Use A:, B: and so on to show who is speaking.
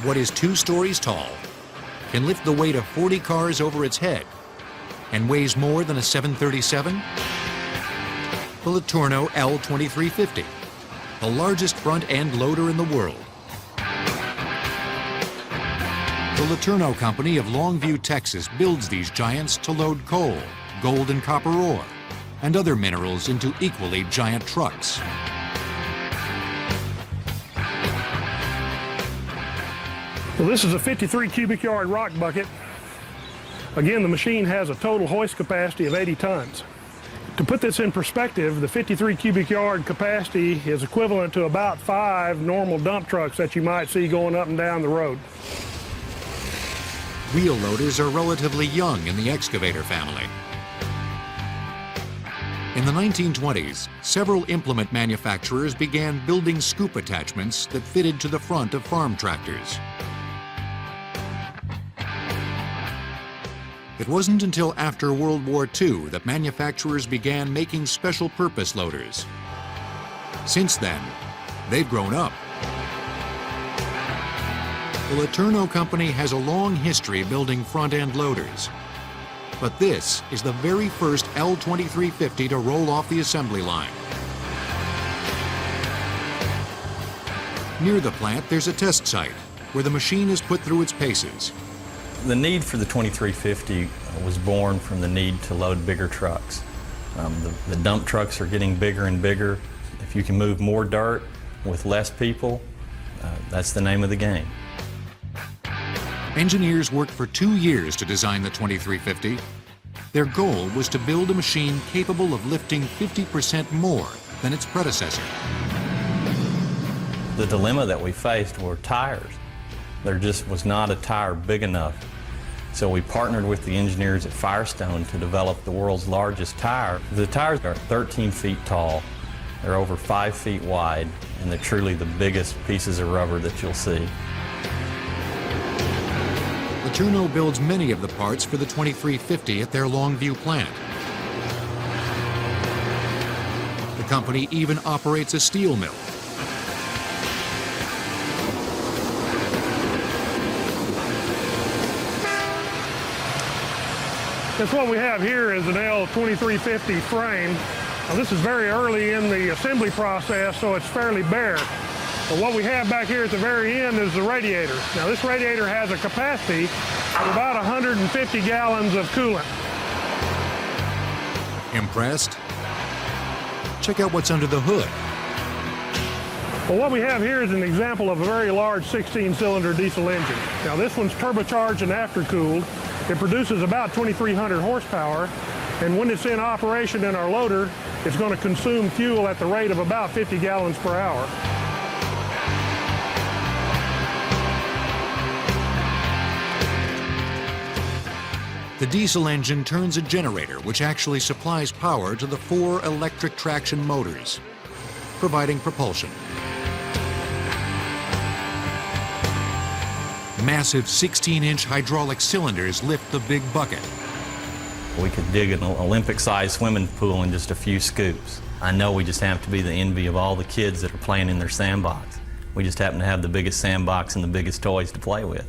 A: what is 2 stories tall, can lift the weight of 40 cars over its head, and weighs more than a 737? The LeTourneau L2350, the largest front-end loader in the world. The LeTourneau Company of Longview, Texas builds these giants to load coal, gold and copper ore, and other minerals into equally giant trucks.
B: Well, this is a 53 cubic yard rock bucket. Again, the machine has a total hoist capacity of 80 tons. To put this in perspective, the 53 cubic yard capacity is equivalent to about 5 normal dump trucks that you might see going up and down the road.
A: Wheel loaders are relatively young in the excavator family. In the 1920s, several implement manufacturers began building scoop attachments that fitted to the front of farm tractors. It wasn't until after World War II that manufacturers began making special purpose loaders. Since then, they've grown up. The LeTourneau Company has a long history building front-end loaders. But this is the very first L2350 to roll off the assembly line. Near the plant, there's a test site where the machine is put through its paces.
C: The need for the 2350 was born from the need to load bigger trucks. The dump trucks are getting bigger and bigger. If you can move more dirt with less people, that's the name of the game.
A: Engineers worked for 2 years to design the 2350. Their goal was to build a machine capable of lifting 50% more than its predecessor.
C: The dilemma that we faced were tires. There just was not a tire big enough. So we partnered with the engineers at Firestone to develop the world's largest tire. The tires are 13 feet tall, they're over 5 feet wide, and they're truly the biggest pieces of rubber that you'll see.
A: LeTourneau builds many of the parts for the 2350 at their Longview plant. The company even operates a steel mill.
B: That's what we have here is an L2350 frame. Now, this is very early in the assembly process, so it's fairly bare. But what we have back here at the very end is the radiator. Now, this radiator has a capacity of about 150 gallons of coolant.
A: Impressed? Check out what's under the hood.
B: Well, what we have here is an example of a very large 16-cylinder diesel engine. Now, this one's turbocharged and aftercooled. It produces about 2,300 horsepower, and when it's in operation in our loader, it's going to consume fuel at the rate of about 50 gallons per hour.
A: The diesel engine turns a generator which actually supplies power to the 4 electric traction motors, providing propulsion. Massive 16-inch hydraulic cylinders lift the big bucket.
C: We could dig an Olympic-sized swimming pool in just a few scoops. I know we just have to be the envy of all the kids that are playing in their sandbox. We just happen to have the biggest sandbox and the biggest toys to play with.